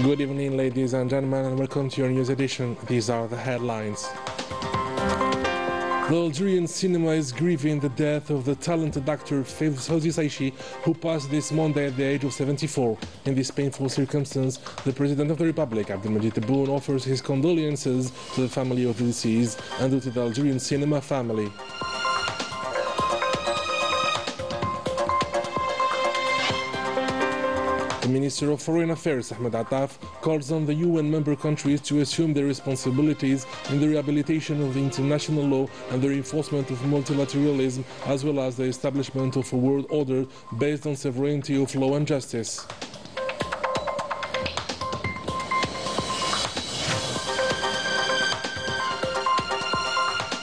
Good evening, ladies and gentlemen, and welcome to your news edition. These are the headlines. The Algerian cinema is grieving the death of the talented actor Fawzi Saishi, who passed this Monday at the age of 74. In this painful circumstance, the President of the Republic, Abdelmajid Tebboune, offers his condolences to the family of the deceased and to the Algerian cinema family. The Minister of Foreign Affairs, Ahmed Attaf, calls on the UN member countries to assume their responsibilities in the rehabilitation of the international law and the reinforcement of multilateralism, as well as the establishment of a world order based on sovereignty of law and justice.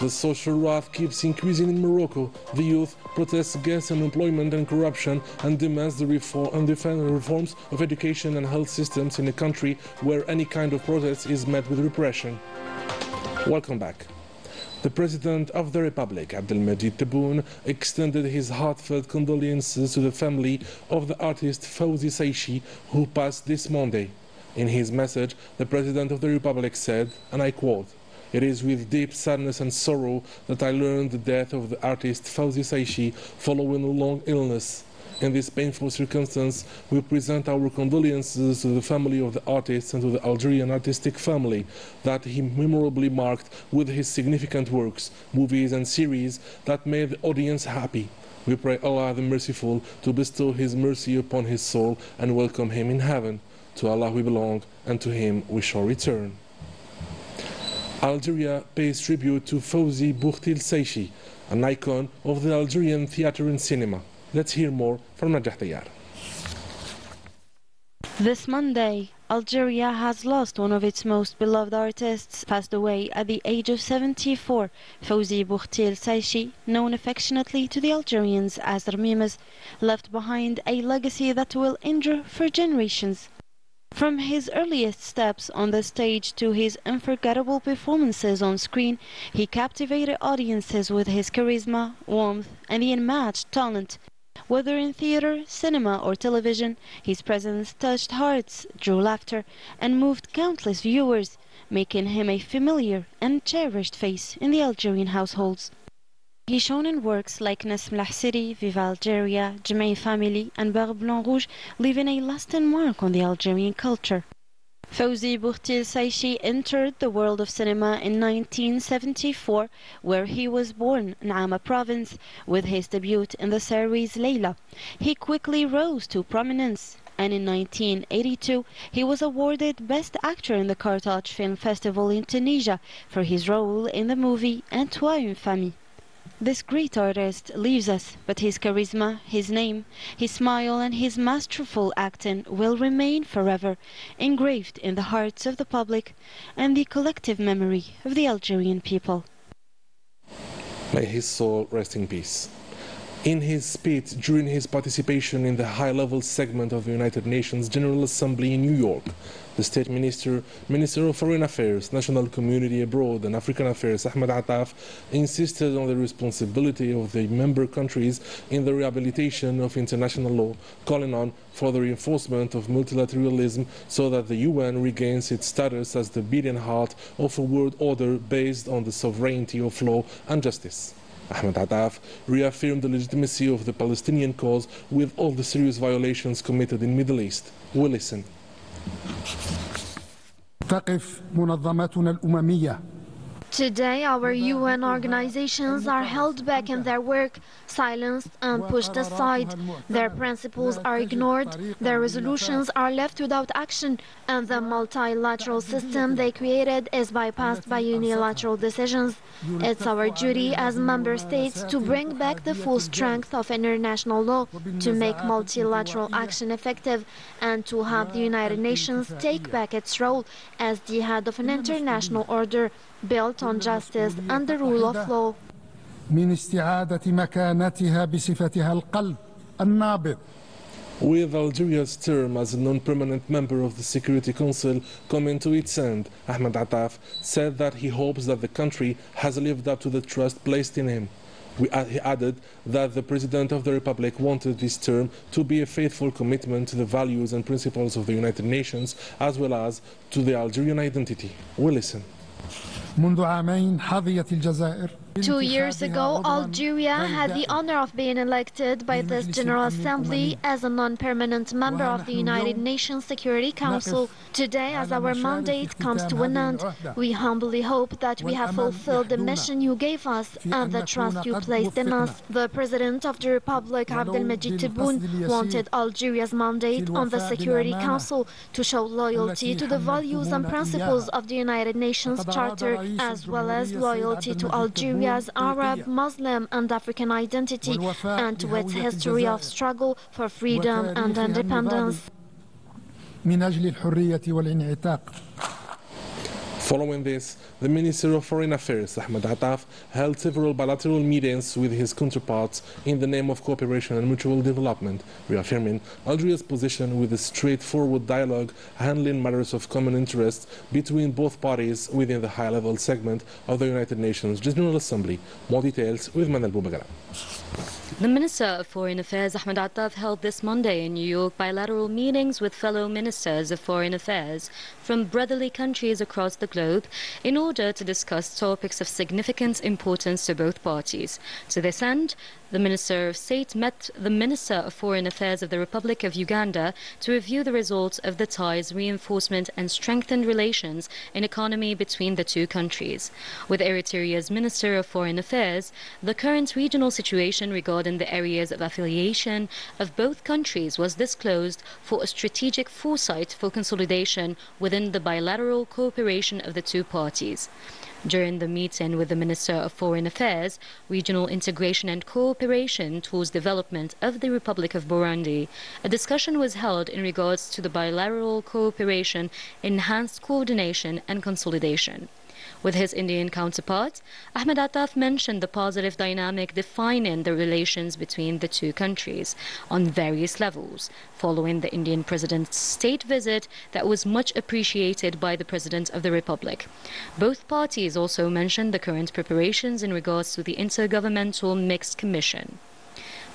The social wrath keeps increasing in Morocco. The youth protests against unemployment and corruption and demands the reforms of education and health systems in a country where any kind of protest is met with repression. Welcome back. The President of the Republic, Abdelmajid Tebboune, extended his heartfelt condolences to the family of the artist Fawzi Saishi, who passed this Monday. In his message, the President of the Republic said, and I quote, "It is with deep sadness and sorrow that I learned the death of the artist Fawzi Saishi following a long illness. In this painful circumstance, we present our condolences to the family of the artist and to the Algerian artistic family that he memorably marked with his significant works, movies and series that made the audience happy. We pray Allah the Merciful to bestow His mercy upon his soul and welcome him in heaven. To Allah we belong, and to Him we shall return." Algeria pays tribute to Fawzi Boukhtil Saishi, an icon of the Algerian theatre and cinema. Let's hear more from Najah Tayyar. This Monday, Algeria has lost one of its most beloved artists, passed away at the age of 74. Fawzi Boukhtil Saishi, known affectionately to the Algerians as Rmimes, left behind a legacy that will endure for generations. From his earliest steps on the stage to his unforgettable performances on screen, he captivated audiences with his charisma, warmth, and the unmatched talent. Whether in theater, cinema, or television, his presence touched hearts, drew laughter, and moved countless viewers, making him a familiar and cherished face in the Algerian households. He shone in works like Nasm Lahsiri, Viva Algeria, Jemaï Family, and Barbe Blanc Rouge, leaving a lasting mark on the Algerian culture. Fawzi Boukhtil Saishi entered the world of cinema in 1974, where he was born in Nama province, with his debut in the series Leila. He quickly rose to prominence, and in 1982 he was awarded Best Actor in the Carthage Film Festival in Tunisia for his role in the movie Un Toit une Famille. This great artist leaves us, but his charisma, his name, his smile and his masterful acting will remain forever engraved in the hearts of the public and the collective memory of the Algerian people. May his soul rest in peace. In his speech during his participation in the high-level segment of the United Nations General Assembly in New York, the State Minister, Minister of Foreign Affairs, National Community Abroad and African Affairs, Ahmed Attaf, insisted on the responsibility of the member countries in the rehabilitation of international law, calling on for the reinforcement of multilateralism so that the UN regains its status as the beating heart of a world order based on the sovereignty of law and justice. Ahmed Attaf reaffirmed the legitimacy of the Palestinian cause with all the serious violations committed in the Middle East. We'll listen. تقف منظماتنا الأممية. Today, our UN organizations are held back in their work, silenced and pushed aside. Their principles are ignored, their resolutions are left without action, and the multilateral system they created is bypassed by unilateral decisions. It's our duty as member states to bring back the full strength of international law, to make multilateral action effective, and to have the United Nations take back its role as the head of an international order built on justice and the rule of law. من استعادة مكانتها بصفتها القلب النابض. With Algeria's term as a non-permanent member of the Security Council coming to its end, Ahmed Attaf said that he hopes that the country has lived up to the trust placed in him. He added that the President of the Republic wanted this term to be a faithful commitment to the values and principles of the United Nations as well as to the Algerian identity. We listen. منذ عامين حظيت الجزائر 2 years ago, Algeria had the honor of being elected by this General Assembly as a non-permanent member of the United Nations Security Council. Today, as our mandate comes to an end, we humbly hope that we have fulfilled the mission you gave us and the trust you placed in us. The President of the Republic, Abdelmajid Tebboune, wanted Algeria's mandate on the Security Council to show loyalty to the values and principles of the United Nations Charter, as well as loyalty to Algeria's Arab, Muslim and African identity and to its history of struggle for freedom and independence. من أجل الحرية والانعتاق. Following this, the Minister of Foreign Affairs, Ahmed Attaf, held several bilateral meetings with his counterparts in the name of cooperation and mutual development, reaffirming Algeria's position with a straightforward dialogue handling matters of common interest between both parties within the high-level segment of the United Nations General Assembly. More details with Manal Boubagara. The Minister of Foreign Affairs, Ahmed Attaf, held this Monday in New York bilateral meetings with fellow ministers of foreign affairs from brotherly countries across the globe in order to discuss topics of significant importance to both parties. To this end, the Minister of State met the Minister of Foreign Affairs of the Republic of Uganda to review the results of the ties, reinforcement and strengthened relations in economy between the two countries. With Eritrea's Minister of Foreign Affairs, the current regional situation regarding the areas of affiliation of both countries was disclosed for a strategic foresight for consolidation within the bilateral cooperation of the two parties. During the meeting with the Minister of Foreign Affairs, regional integration and cooperation towards development of the Republic of Burundi, a discussion was held in regards to the bilateral cooperation, enhanced coordination and consolidation. With his Indian counterpart, Ahmed Attaf mentioned the positive dynamic defining the relations between the two countries on various levels, following the Indian President's state visit that was much appreciated by the President of the Republic. Both parties also mentioned the current preparations in regards to the Intergovernmental Mixed Commission.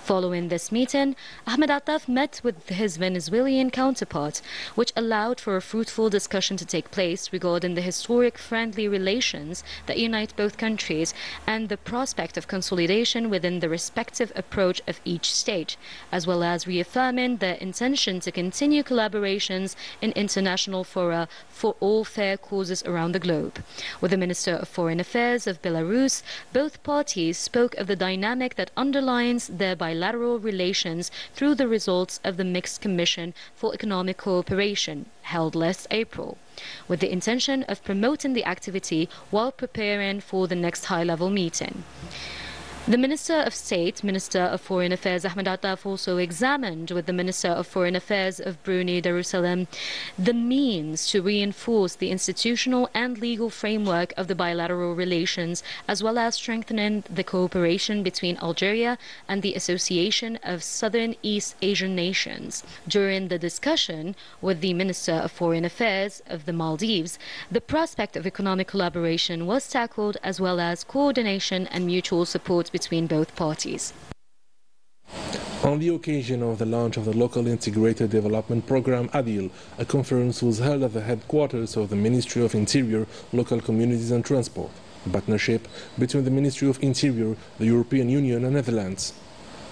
Following this meeting, Ahmed Attaf met with his Venezuelan counterpart, which allowed for a fruitful discussion to take place regarding the historic friendly relations that unite both countries and the prospect of consolidation within the respective approach of each state, as well as reaffirming their intention to continue collaborations in international fora for all fair causes around the globe. With the Minister of Foreign Affairs of Belarus, both parties spoke of the dynamic that underlines their bilateral relations through the results of the Mixed Commission for Economic Cooperation, held last April, with the intention of promoting the activity while preparing for the next high-level meeting. The Minister of State, Minister of Foreign Affairs Ahmed Attaf also examined with the Minister of Foreign Affairs of Brunei Darussalam the means to reinforce the institutional and legal framework of the bilateral relations, as well as strengthening the cooperation between Algeria and the Association of Southern East Asian Nations. During the discussion with the Minister of Foreign Affairs of the Maldives, the prospect of economic collaboration was tackled, as well as coordination and mutual support between both parties. On the occasion of the launch of the Local Integrated Development Program, ADIL, a conference was held at the headquarters of the Ministry of Interior, Local Communities and Transport, a partnership between the Ministry of Interior, the European Union and Netherlands.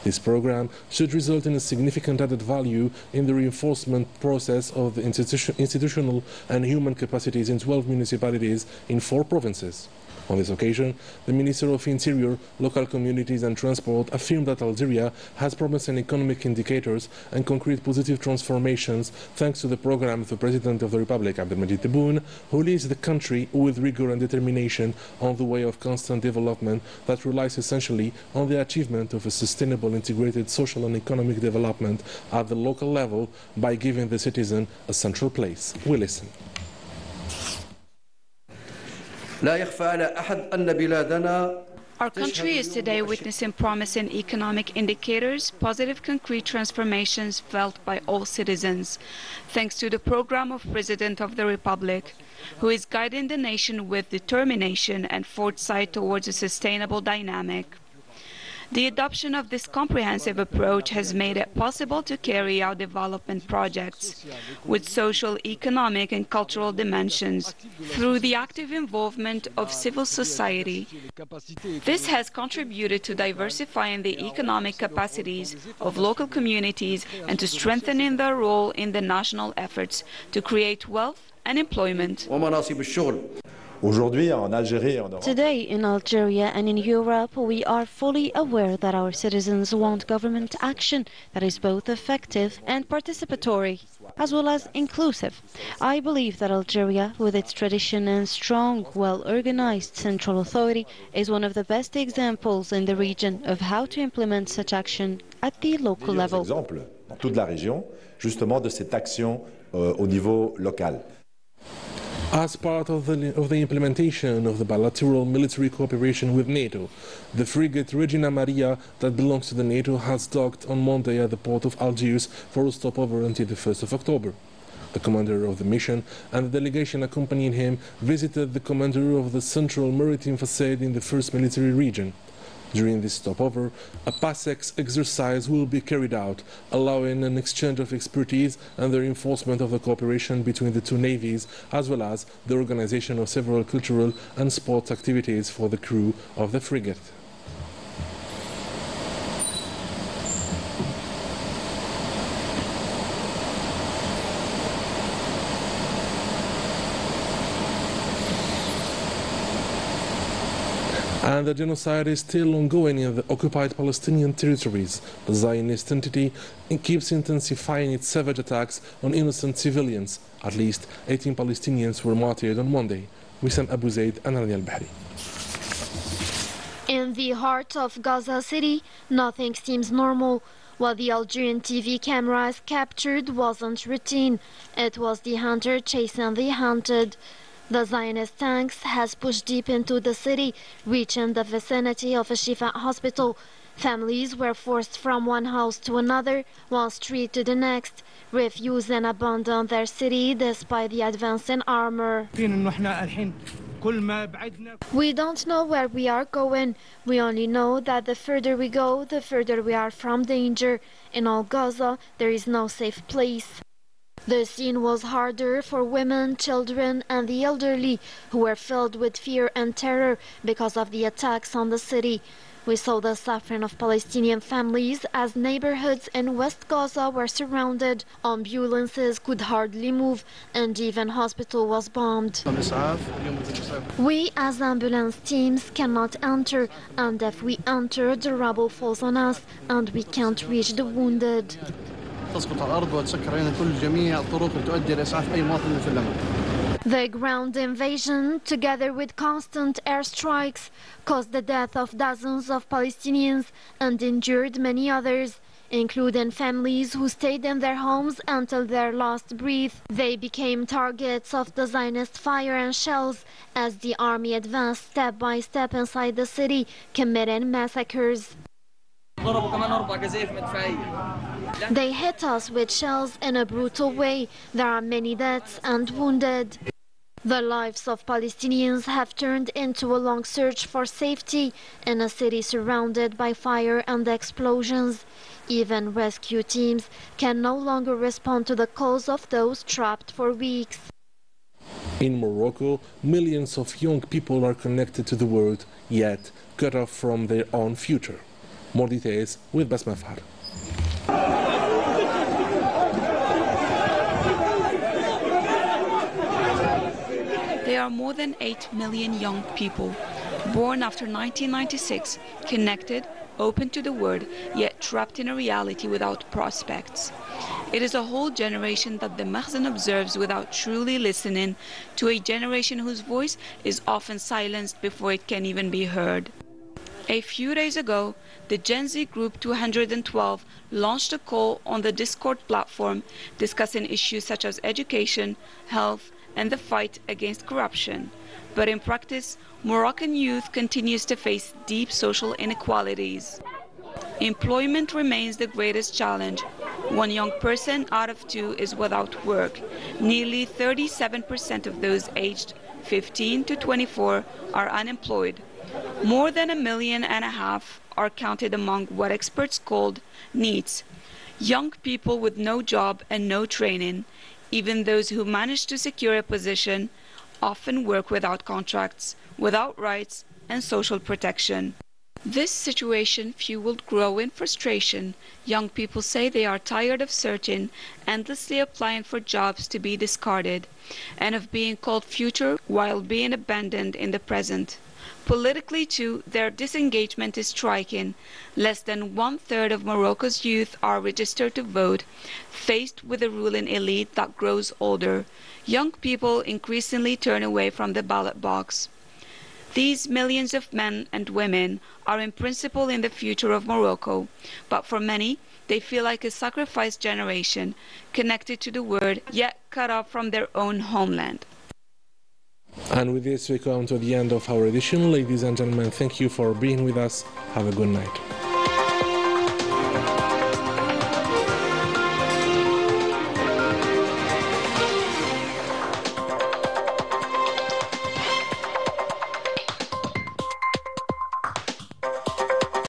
This program should result in a significant added value in the reinforcement process of the institutional and human capacities in 12 municipalities in 4 provinces. On this occasion, the Minister of Interior, Local Communities and Transport affirmed that Algeria has promising economic indicators and concrete positive transformations thanks to the program of the President of the Republic, Abdelmajid Tebboune, who leads the country with rigor and determination on the way of constant development that relies essentially on the achievement of a sustainable integrated social and economic development at the local level by giving the citizen a central place. We listen. Our country is today witnessing promising economic indicators, positive concrete transformations felt by all citizens, thanks to the program of President of the Republic, who is guiding the nation with determination and foresight towards a sustainable dynamic. The adoption of this comprehensive approach has made it possible to carry out development projects with social, economic and cultural dimensions through the active involvement of civil society. This has contributed to diversifying the economic capacities of local communities and to strengthening their role in the national efforts to create wealth and employment. Today in Algeria and in Europe, we are fully aware that our citizens want government action that is both effective and participatory, as well as inclusive. I believe that Algeria, with its tradition and strong, well-organized central authority, is one of the best examples in the region of how to implement such action at the local level. As part of the implementation of the bilateral military cooperation with NATO, the frigate Regina Maria that belongs to the NATO has docked on Monday at the port of Algiers for a stopover until the 1st of October. The commander of the mission and the delegation accompanying him visited the commander of the Central Maritime Facade in the 1st Military Region. During this stopover, a PASEX exercise will be carried out, allowing an exchange of expertise and the reinforcement of the cooperation between the two navies, as well as the organization of several cultural and sports activities for the crew of the frigate. And the genocide is still ongoing in the occupied Palestinian territories. The Zionist entity keeps intensifying its savage attacks on innocent civilians. At least 18 Palestinians were martyred on Monday. Wissam Abu Zaid and Rania Al-Bahri. In the heart of Gaza City, nothing seems normal. What the Algerian TV cameras captured wasn't routine. It was the hunter chasing the hunted. The Zionist tanks has pushed deep into the city, reaching the vicinity of a Shifa hospital. Families were forced from one house to another, one street to the next, refuse and abandon their city despite the advancing armor. We don't know where we are going. We only know that the further we go, the further we are from danger. In all Gaza, there is no safe place. The scene was harder for women, children and the elderly, who were filled with fear and terror because of the attacks on the city. We saw the suffering of Palestinian families as neighborhoods in West Gaza were surrounded. Ambulances could hardly move and even hospital was bombed. We as ambulance teams cannot enter, and if we enter, the rubble falls on us and we can't reach the wounded. The ground invasion, together with constant airstrikes, caused the death of dozens of Palestinians and injured many others, including families who stayed in their homes until their last breath. They became targets of the Zionist fire and shells as the army advanced step by step inside the city, committing massacres. They hit us with shells in a brutal way. There are many deaths and wounded. The lives of Palestinians have turned into a long search for safety in a city surrounded by fire and explosions. Even rescue teams can no longer respond to the calls of those trapped for weeks. In Morocco, millions of young people are connected to the world, yet cut off from their own future. More details with Basma Fahar. There are more than 8 million young people, born after 1996, connected, open to the world, yet trapped in a reality without prospects. It is a whole generation that the Makhzen observes without truly listening to a generation whose voice is often silenced before it can even be heard. A few days ago, the Gen Z group 212 launched a call on the Discord platform discussing issues such as education, health, and the fight against corruption. But in practice, Moroccan youth continues to face deep social inequalities. Employment remains the greatest challenge. One young person out of 2 is without work. Nearly 37% of those aged 15 to 24 are unemployed. More than 1.5 million are counted among what experts called NEETs, young people with no job and no training. Even those who manage to secure a position often work without contracts, without rights and social protection. This situation fueled growing frustration. Young people say they are tired of searching, endlessly applying for jobs to be discarded, and of being called future while being abandoned in the present. Politically, too, their disengagement is striking. Less than 1/3 of Morocco's youth are registered to vote, faced with a ruling elite that grows older. Young people increasingly turn away from the ballot box. These millions of men and women are in principle in the future of Morocco, but for many, they feel like a sacrificed generation, connected to the world, yet cut off from their own homeland. And with this, we come to the end of our edition. Ladies and gentlemen, thank you for being with us. Have a good night.